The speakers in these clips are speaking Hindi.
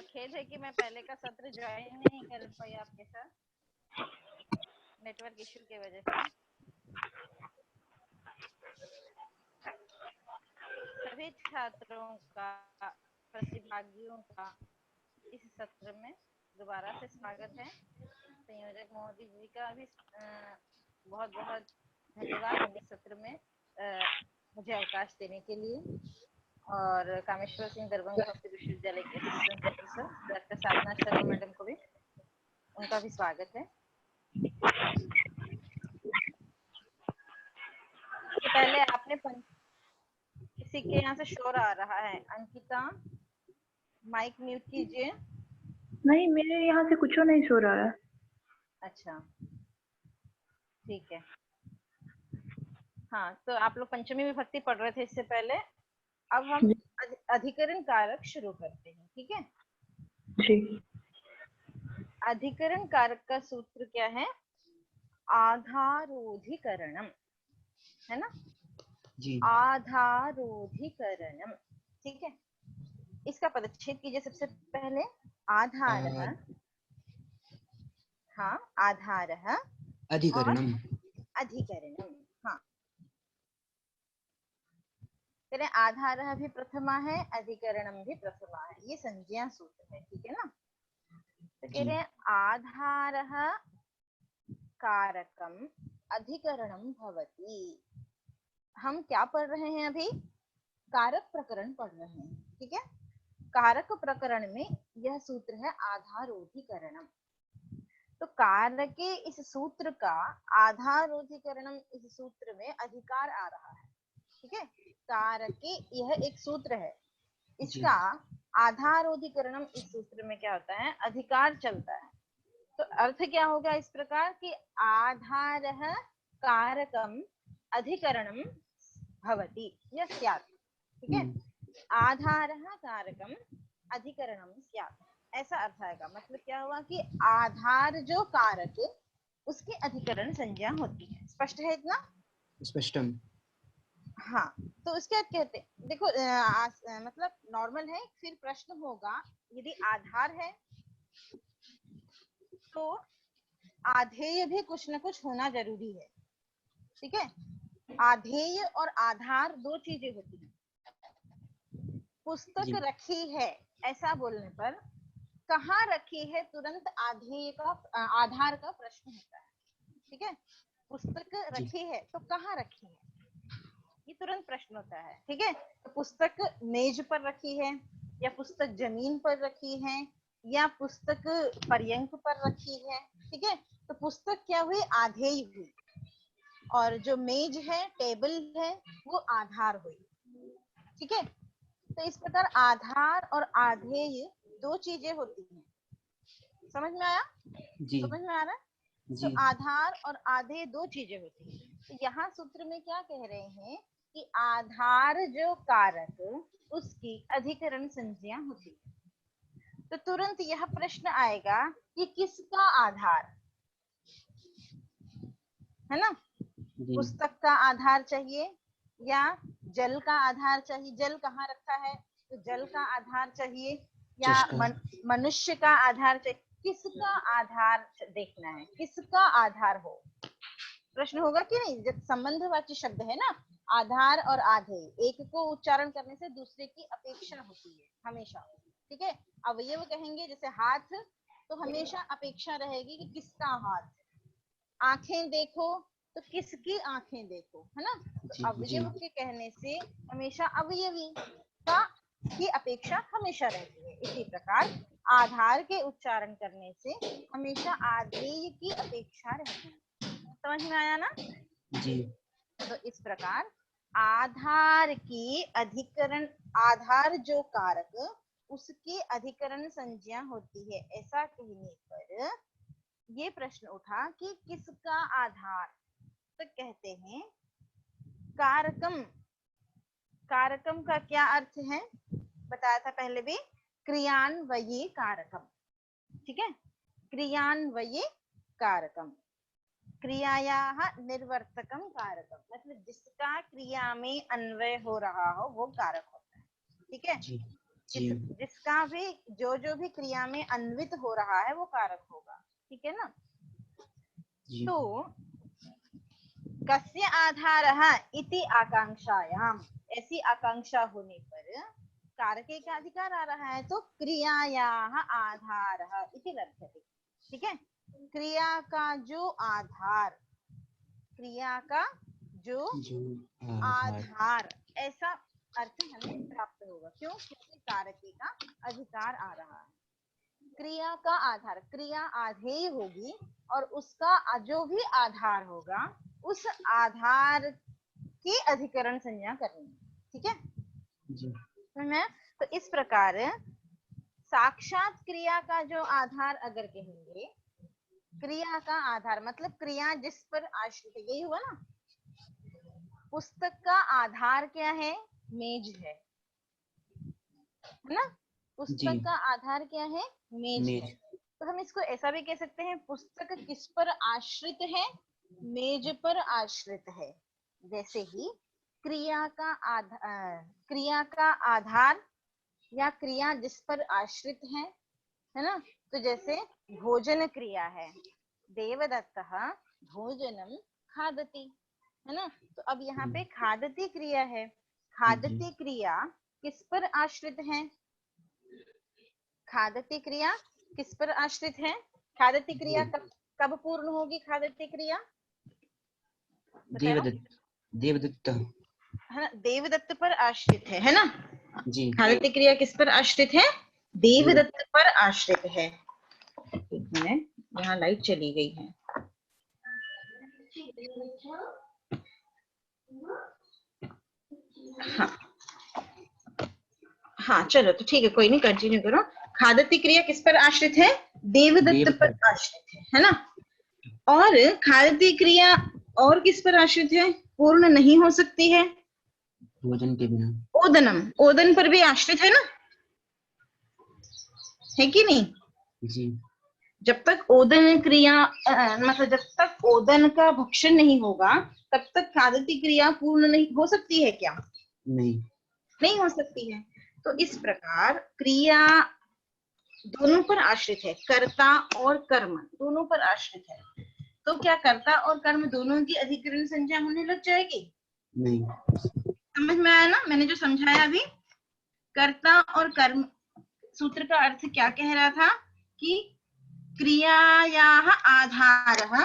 खेद है कि मैं पहले का सत्र ज्वाइन नहीं कर पाई आपके साथ, नेटवर्क इश्यू की वजह से। सभी छात्रों का, प्रतिभागियों का इस सत्र में दोबारा से स्वागत है। संयोजक मोदी जी का भी बहुत बहुत धन्यवाद इस सत्र में मुझे अवकाश देने के लिए। और कामेश्वर सिंह दरभंगा संस्कृत विश्वविद्यालय के असिस्टेंट प्रोफेसर डॉक्टर साधना शर्मा मैडम को भी, उनका भी स्वागत है। तो पहले आपने किसी के यहाँ से शोर आ रहा है, अंकिता माइक म्यूट कीजिए। नहीं, मेरे यहाँ से कुछ नहीं शोर आ रहा है। अच्छा ठीक है। हाँ, तो आप लोग पंचमी विभक्ति पढ़ रहे थे इससे पहले। अब हम अधिकरण कारक शुरू करते हैं, ठीक है जी। अधिकरण कारक का सूत्र क्या है? आधारोधिकरणम, है ना जी। आधारोधिकरणम, ठीक है। इसका पदच्छेद कीजिए सबसे पहले। आधारः, हाँ आधारः अधिकरणम, अधिकरणम। हाँ, करें आधारः भी प्रथमा है, अधिकरणम भी प्रथमा है, ये संज्ञा सूत्र है, ठीक है ना। तो कह रहे हैं आधारः कारकम अधिकरणम भवति। हम क्या पढ़ रहे हैं अभी? कारक प्रकरण पढ़ रहे हैं, ठीक है। कारक प्रकरण में यह सूत्र है आधारोधिकरणम। तो कारक के इस सूत्र का आधारोधिकरणम, इस सूत्र में अधिकार आ रहा है, ठीक है। कारक के यह एक सूत्र है, इसका आधारोधिकरणम इस सूत्र में क्या होता है? अधिकार चलता है। तो अर्थ क्या होगा इस प्रकार कि आधारः कारकम अधिकरणम भवति, यह स्यात्, ठीक है। आधारः कारकम अधिकरणम स्यात्, ऐसा अर्थ आएगा। मतलब क्या हुआ कि आधार जो कारक, उसकी अधिकरण संज्ञा होती है। स्पष्ट है इतना? स्पष्टम। हाँ, तो उसके बाद कहते हैं, देखो मतलब नॉर्मल है। फिर प्रश्न होगा, यदि आधार है तो आधेय भी कुछ न कुछ होना जरूरी है, ठीक है। आधेय और आधार दो चीजें होती हैं। पुस्तक रखी है ऐसा बोलने पर कहाँ रखी है, तुरंत आधेय का, आधार का प्रश्न होता है, ठीक है। पुस्तक रखी है तो कहाँ रखी है, ये तुरंत प्रश्न होता है, ठीक है। तो पुस्तक मेज पर रखी है, या पुस्तक जमीन पर रखी है, या पुस्तक पर्यंक पर रखी है, ठीक है। तो पुस्तक क्या हुई? आधेय हुई। और जो मेज है, टेबल है, वो आधार हुई, ठीक है। तो इस प्रकार आधार और आधेय दो चीजें होती हैं। समझ में आया? जी। समझ में आ रहा है? तो आधार और आधेय दो चीजें होती हैं। तो यहाँ सूत्र में क्या कह रहे हैं कि आधार जो कारक, उसकी अधिकरण संज्ञा होती है। तो तुरंत यह प्रश्न आएगा कि किसका आधार, है ना। पुस्तक का आधार चाहिए या जल का आधार चाहिए? जल कहाँ रखा है तो जल का आधार चाहिए, या मनुष्य का आधार चाहिए? किसका आधार देखना है, किसका आधार हो, प्रश्न होगा कि नहीं। जब संबंधवाची शब्द है ना, आधार और आधेय, एक को उच्चारण करने से दूसरे की अपेक्षा होती है हमेशा, ठीक है। अवयव कहेंगे जैसे हाथ, तो हमेशा अपेक्षा रहेगी कि किसका हाथ। आंखें देखो तो किसकी आंखें देखो, है ना। तो अवयव के कहने से हमेशा अवयवी का की अपेक्षा हमेशा रहती है। इसी प्रकार आधार के उच्चारण करने से हमेशा आधेय की अपेक्षा रहती है। समझ में आया ना? जी। तो इस प्रकार आधार की अधिकरण, आधार जो कारक, उसकी अधिकरण संज्ञा होती है। ऐसा कहने पर ये प्रश्न उठा कि किसका आधार, तो कहते हैं कारकम। कारकम का क्या अर्थ है बताया था पहले भी, क्रियान्वयी कारकम, ठीक है। क्रियान्वयी कारकम, क्रियायाः निर्वर्तकम कारकम, मतलब जिसका क्रिया में अन्वय हो रहा हो वो कारक होता है, ठीक है। जी जिसका भी जो भी क्रिया में अन्वित हो रहा है वो कारक होगा, ठीक है ना। जी तो कस्य आधारः इति आकांक्षायाम, ऐसी आकांक्षा होने पर कारके का अधिकार आ रहा है, तो क्रियायाः आधारः इति लभ्यते, ठीक है। क्रिया का जो आधार, क्रिया का जो जो आधार। आधार, ऐसा अर्थ हमें प्राप्त होगा। क्यों? क्योंकि कारके का अधिकार आ रहा है। क्रिया का आधार, क्रिया आधेय होगी और उसका जो भी आधार होगा उस आधार की अधिकरण संज्ञा करनी, ठीक है। जी तो इस प्रकार साक्षात क्रिया का जो आधार अगर कहेंगे, क्रिया का आधार मतलब क्रिया जिस पर आश्रित है, यही हुआ ना। पुस्तक का आधार क्या है? मेज है ना। जी पुस्तक का आधार क्या है? मेज है। मेज। तो हम इसको ऐसा भी कह सकते हैं, पुस्तक किस पर आश्रित है? मेज पर आश्रित है। वैसे ही क्रिया का आधार या क्रिया जिस पर आश्रित है ना। तो जैसे भोजन क्रिया है, देवदत्तः भोजनम खादति, है ना। तो अब यहाँ पे खादति क्रिया है। खादति क्रिया किस पर आश्रित है? खादति क्रिया किस पर आश्रित है? खादति क्रिया कब पूर्ण होगी? खादति क्रिया बताओ। देवदत्त, देवदत्त। है ना, देवदत्त पर आश्रित है ना। जी खादति क्रिया किस पर आश्रित है? देवदत्त पर आश्रित है। एक मिनट, यहाँ लाइट चली गई है। हाँ हाँ, चलो तो ठीक है, कोई नहीं, कंटिन्यू करो। खादति क्रिया किस पर आश्रित है? देवदत्त पर आश्रित है ना। और खादति क्रिया और किस पर आश्रित है? पूर्ण नहीं हो सकती है, भोजन के बिना। ओदनम, ओदन पर भी आश्रित है ना, है कि नहीं। जी जब तक ओदन क्रिया मतलब जब तक ओदन का भक्षण नहीं होगा तब तक खादति क्रिया पूर्ण नहीं हो सकती है क्या? नहीं। नहीं हो सकती है। तो इस प्रकार क्रिया दोनों पर आश्रित है, कर्ता और कर्म दोनों पर आश्रित है। तो क्या कर्ता और कर्म दोनों की अधिकरण संज्ञा होने लग जाएगी? नहीं। समझ में आया ना मैंने जो समझाया अभी? कर्ता और कर्म, सूत्र का अर्थ क्या कह रहा था कि क्रियायाः आधारः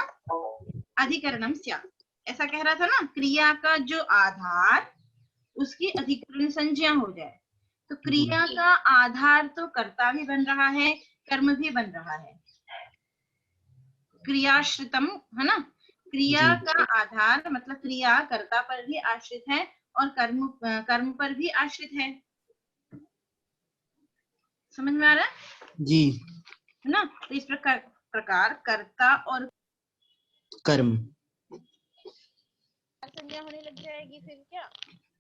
अधिकरणम स्यात्, ऐसा कह रहा था ना। क्रिया का जो आधार उसकी अधिकरण संज्ञा हो जाए। तो क्रिया का आधार तो कर्ता भी बन रहा है, कर्म भी बन रहा है, क्रियाश्रितम, है ना। क्रिया का आधार मतलब क्रिया कर्ता पर भी आश्रित है और कर्म पर भी आश्रित है। समझ में आ रहा है? जी। है ना। तो इस प्रकार कर्ता और कर्म संज्ञा होने लग जाएगी। फिर क्या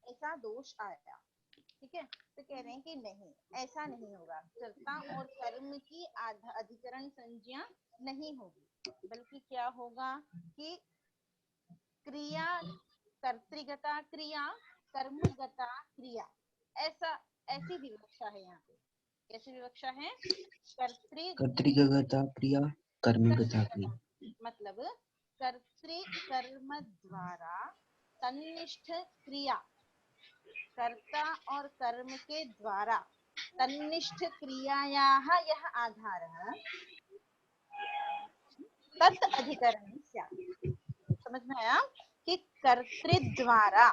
ऐसा दोष आया? ठीक है, तो कह रहे हैं कि नहीं, ऐसा नहीं होगा। कर्ता और कर्म की अधिकरण संज्ञा नहीं होगी, बल्कि क्या होगा कि क्रिया कर्तृगता क्रिया, कर्मगता क्रिया, ऐसा ऐसी विवक्षा है यहाँ पे। कैसी विवक्षा है? कर्तृगता क्रिया, कर्मगता क्रिया। मतलब कर्तृ कर्म द्वारा तन्निष्ठ क्रिया, कर्ता और कर्म के द्वारा तन्निष्ठ क्रियायाः यह आधारः तत् अधिकरणं स्यात्। समझ में आया कि कर्तृ द्वारा,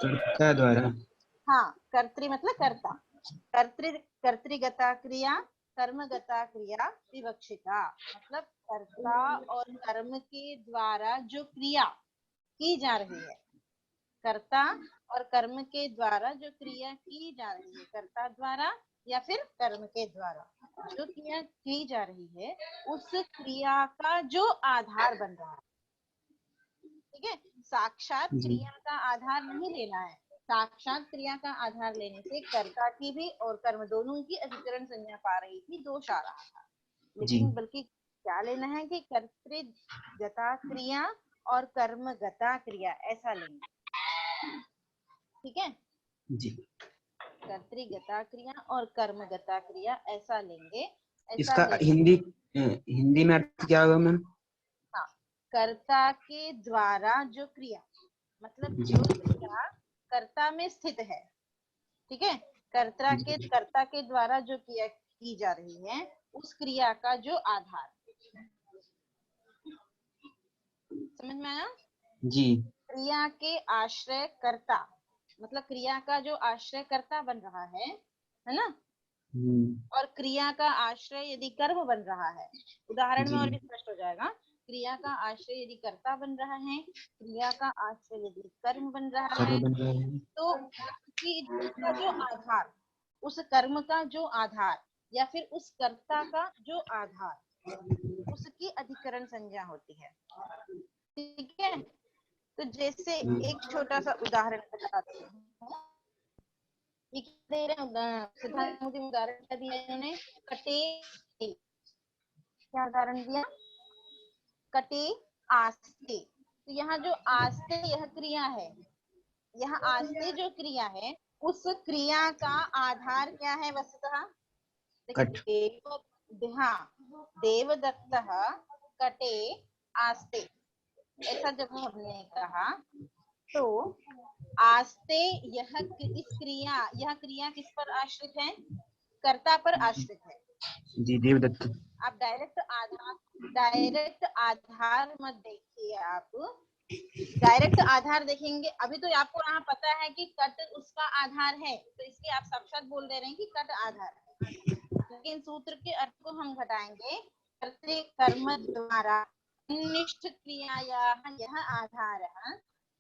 कर्ता द्वारा। हाँ, कर्तृ मतलब कर्ता, कर्तृगता क्रिया, कर्मगता क्रिया विवक्षिता, मतलब कर्ता और कर्म के द्वारा जो क्रिया की जा रही है, कर्ता और कर्म के द्वारा जो क्रिया की जा रही है, कर्ता द्वारा या फिर कर्म के द्वारा जो क्रिया की जा रही है, उस क्रिया का जो आधार बन रहा है, ठीक है। साक्षात क्रिया का आधार नहीं लेना है। साक्षात क्रिया का आधार लेने से कर्ता की भी और कर्म दोनों की अधिकरण संज्ञा पा रही थी, दोष आ रहा था। लेकिन बल्कि क्या लेना है कि कर्तृगता क्रिया और कर्मगता क्रिया, ऐसा लेंगे, ठीक है। जी कर्तृगता क्रिया और कर्मगता क्रिया ऐसा लेंगे, ऐसा इसका लेंगे। हिंदी में अर्थ क्या होगा मैम? हाँ, कर्ता के द्वारा जो क्रिया, मतलब जी। जो क्रिया कर्ता में स्थित है, ठीक है, कर्ता के द्वारा जो क्रिया की जा रही है उस क्रिया का जो आधार, समझ में आया? जी। क्रिया के आश्रय कर्ता, मतलब क्रिया का जो आश्रय कर्ता बन रहा है ना, और क्रिया का आश्रय यदि कर्म बन रहा है, उदाहरण में और भी स्पष्ट हो जाएगा। क्रिया का आश्रय यदि कर्ता बन रहा है, क्रिया का आश्रय यदि कर्म बन रहा है, तो उसका जो आधार, उस कर्म का जो आधार या फिर उस कर्ता का जो आधार, उसकी अधिकरण संज्ञा होती है, ठीक है। तो जैसे एक छोटा सा उदाहरण बताती हूँ, दे रहे सिद्धांत मुझे उदाहरण क्या दिया इन्होंने, कटे, क्या उदाहरण दिया, कटे आस्ते। तो यहाँ जो आस्ते यह क्रिया है, यह आस्ते जो क्रिया है उस क्रिया का आधार क्या है वस्तुतः, देवदत्त कटे आस्ते, ऐसा जब हमने कहा तो आस्ते यह क्रिया किस पर आश्रित है, कर्ता पर आश्रित है जी, देवदत्त। आप डायरेक्ट आधार मत देखिए, आप डायरेक्ट आधार देखेंगे, अभी तो आपको यहाँ पता है कि कट उसका आधार है, तो इसलिए आप साक्षात बोल दे रहे हैं कि कट आधार है, लेकिन सूत्र के अर्थ को हम घटाएंगे, कर्तृ कर्म द्वारा निष्ठ क्रियायाः यह आधारः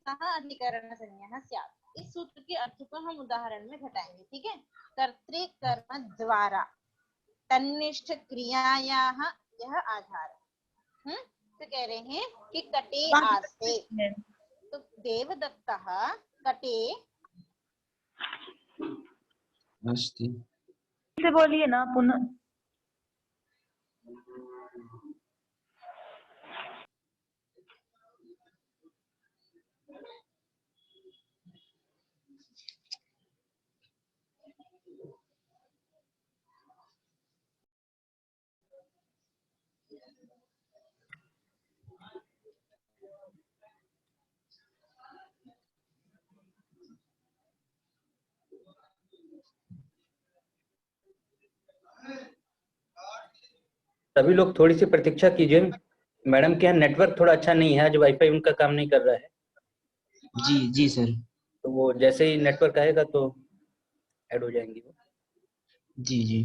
सः अधिकरण संज्ञः स्यात्। इस सूत्र के अर्थ को हम उदाहरण में घटाएंगे, ठीक है। कर्तृ कर्म द्वारा तन्निष्ठ क्रियायाः यह आधार, तो कह रहे हैं कि कटे आस्ते, तो देवदत्तः कटे आस्ते से बोलिए ना पुनः। सभी लोग थोड़ी सी प्रतीक्षा कीजिए, मैडम के यहाँ नेटवर्क थोड़ा अच्छा नहीं है, आज वाईफाई उनका काम नहीं कर रहा है। जी जी सर। तो वो जैसे ही नेटवर्क आएगा तो ऐड हो जाएंगी वो। जी जी।